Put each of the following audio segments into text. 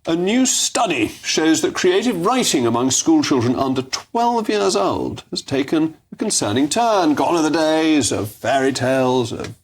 A new study shows that creative writing among school children under 12 years old has taken a concerning turn. Gone are the days of fairy tales, of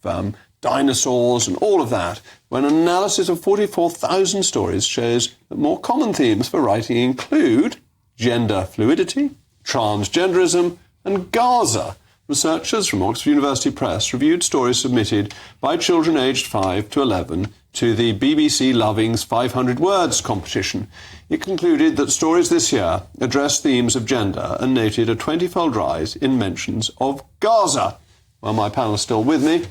dinosaurs and all of that, when an analysis of 44,000 stories shows that more common themes for writing include gender fluidity, transgenderism and Gaza. Researchers from Oxford University Press reviewed stories submitted by children aged 5 to 11 to the BBC Loving's 500 Words competition. It concluded that stories this year addressed themes of gender and noted a 20-fold rise in mentions of Gaza. Well, my panel is still with me,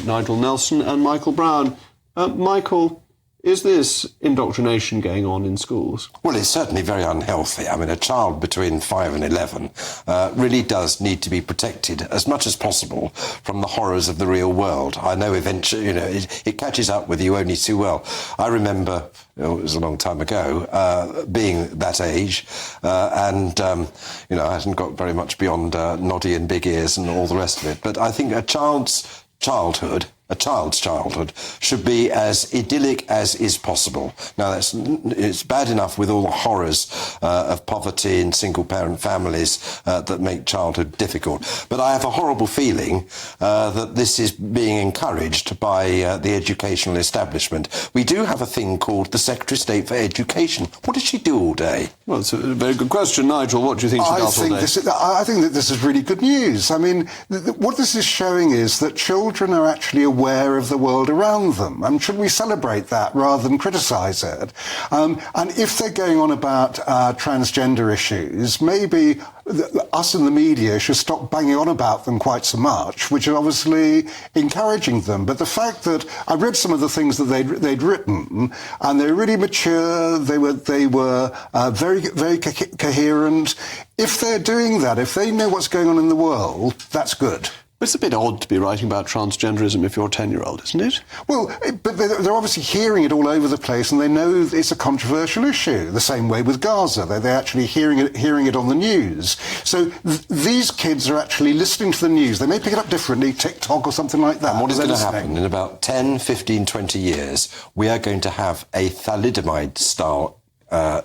Nigel Nelson and Michael Brown. Michael, is this indoctrination going on in schools? Well, it's certainly very unhealthy. I mean, a child between 5 and 11 really does need to be protected as much as possible from the horrors of the real world. I know eventually, it catches up with you only too well. I remember, it was a long time ago, being that age, and I hadn't got very much beyond noddy and big ears and all the rest of it. But I think a child's childhood should be as idyllic as is possible. Now, it's bad enough with all the horrors of poverty in single-parent families that make childhood difficult. But I have a horrible feeling that this is being encouraged by the educational establishment. We do have a thing called the Secretary of State for Education. What does she do all day? Well, it's a very good question. Nigel, what do you think she does all day? I think that this is really good news. I mean, what this is showing is that children are actually aware of the world around them. And should we celebrate that rather than criticise it? And if they're going on about transgender issues, maybe us in the media should stop banging on about them quite so much, which is obviously encouraging them. But the fact that I read some of the things that they'd written, and they're really mature, they were very, very coherent. If they're doing that, if they know what's going on in the world, that's good. It's a bit odd to be writing about transgenderism if you're a 10-year-old, isn't it? Well, but they're obviously hearing it all over the place, and they know it's a controversial issue. The same way with Gaza. They're actually hearing it on the news. So these kids are actually listening to the news. They may pick it up differently, TikTok or something like that. And what is going to happen in about 10, 15, 20 years? We are going to have a thalidomide-style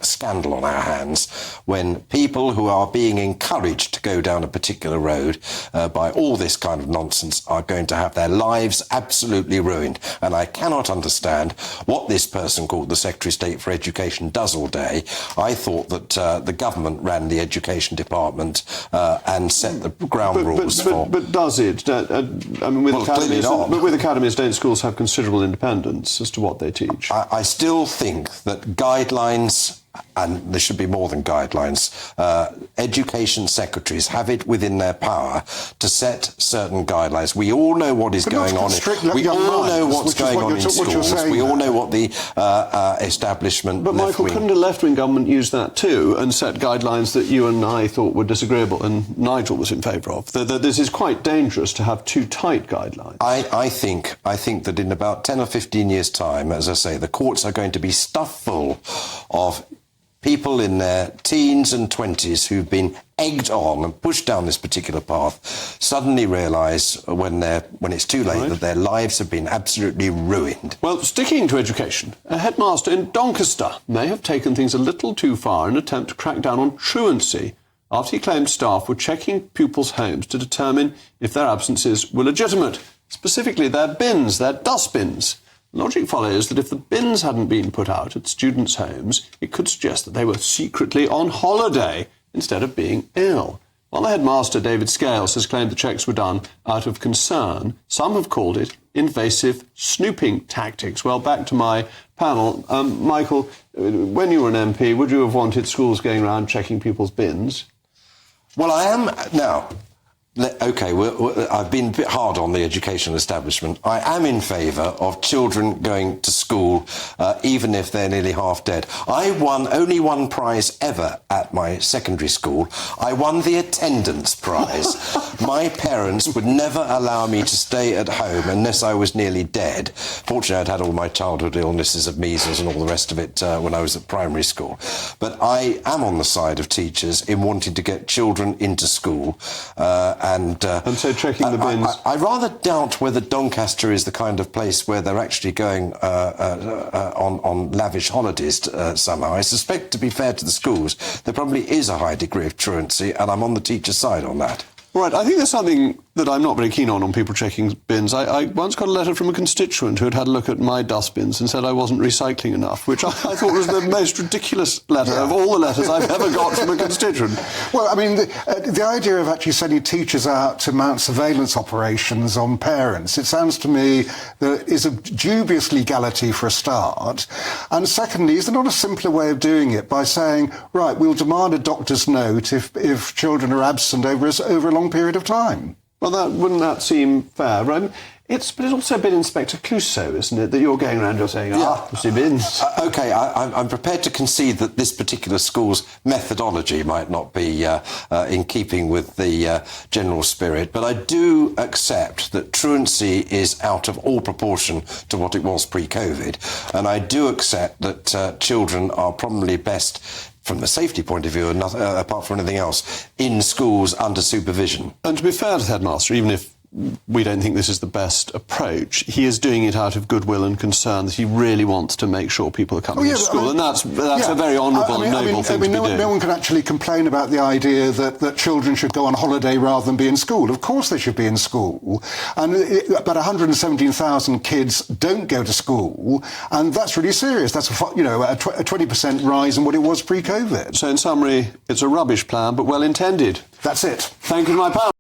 scandal on our hands when people who are being encouraged to go down a particular road by all this kind of nonsense are going to have their lives absolutely ruined. And I cannot understand what this person called the Secretary of State for Education does all day. I thought that the government ran the education department and set the ground rules for... But does it? With academies, don't schools have considerable independence as to what they teach? I still think that guidelines, and there should be more than guidelines, education secretaries have it within their power to set certain guidelines. We all know what is going on. We all know what's going on in schools. We all know what the establishment... But Michael, couldn't a left-wing government use that too and set guidelines that you and I thought were disagreeable and Nigel was in favour of? That this is quite dangerous to have too tight guidelines. I think that in about 10 or 15 years' time, as I say, the courts are going to be stuffed full of people in their teens and 20s who've been egged on and pushed down this particular path suddenly realise when it's too late that their lives have been absolutely ruined. Well, sticking to education, a headmaster in Doncaster may have taken things a little too far in an attempt to crack down on truancy after he claimed staff were checking pupils' homes to determine if their absences were legitimate, specifically their bins, their dustbins. Logic follows that if the bins hadn't been put out at students' homes, it could suggest that they were secretly on holiday instead of being ill. While the headmaster, David Scales, has claimed the checks were done out of concern, some have called it invasive snooping tactics. Well, back to my panel. Michael, when you were an MP, would you have wanted schools going around checking people's bins? Well, I am now. OK, I've been a bit hard on the educational establishment. I am in favour of children going to school, even if they're nearly half dead. I won only one prize ever at my secondary school. I won the attendance prize. My parents would never allow me to stay at home unless I was nearly dead. Fortunately, I'd had all my childhood illnesses of measles and all the rest of it when I was at primary school. But I am on the side of teachers in wanting to get children into school And so checking the bins. I rather doubt whether Doncaster is the kind of place where they're actually going on lavish holidays somehow. I suspect, to be fair to the schools, there probably is a high degree of truancy, and I'm on the teacher's side on that. Right, I think there's something that I'm not very keen on people checking bins. I once got a letter from a constituent who had a look at my dustbins and said I wasn't recycling enough, which I thought was the most ridiculous letter of all the letters I've ever got from a constituent. Well, I mean, the idea of actually sending teachers out to mount surveillance operations on parents, it sounds to me that is a dubious legality for a start. And secondly, is there not a simpler way of doing it by saying, right, we'll demand a doctor's note if children are absent over a long period of time? Well, wouldn't that seem fair? Right? But it's also a bit Inspector Clouseau, isn't it, that you're going around, you're saying, see bins. OK, I'm prepared to concede that this particular school's methodology might not be in keeping with the general spirit, but I do accept that truancy is out of all proportion to what it was pre-COVID, and I do accept that children are probably best, from the safety point of view, and apart from anything else, in schools under supervision. And to be fair to the headmaster, even if we don't think this is the best approach, he is doing it out of goodwill and concern that he really wants to make sure people are coming to school, and that's a very honourable and noble thing to be doing. No one can actually complain about the idea that children should go on holiday rather than be in school. Of course they should be in school, and about 117,000 kids don't go to school, and that's really serious. That's a 20% rise in what it was pre-COVID. So in summary, it's a rubbish plan, but well intended. That's it. Thank you, my pal.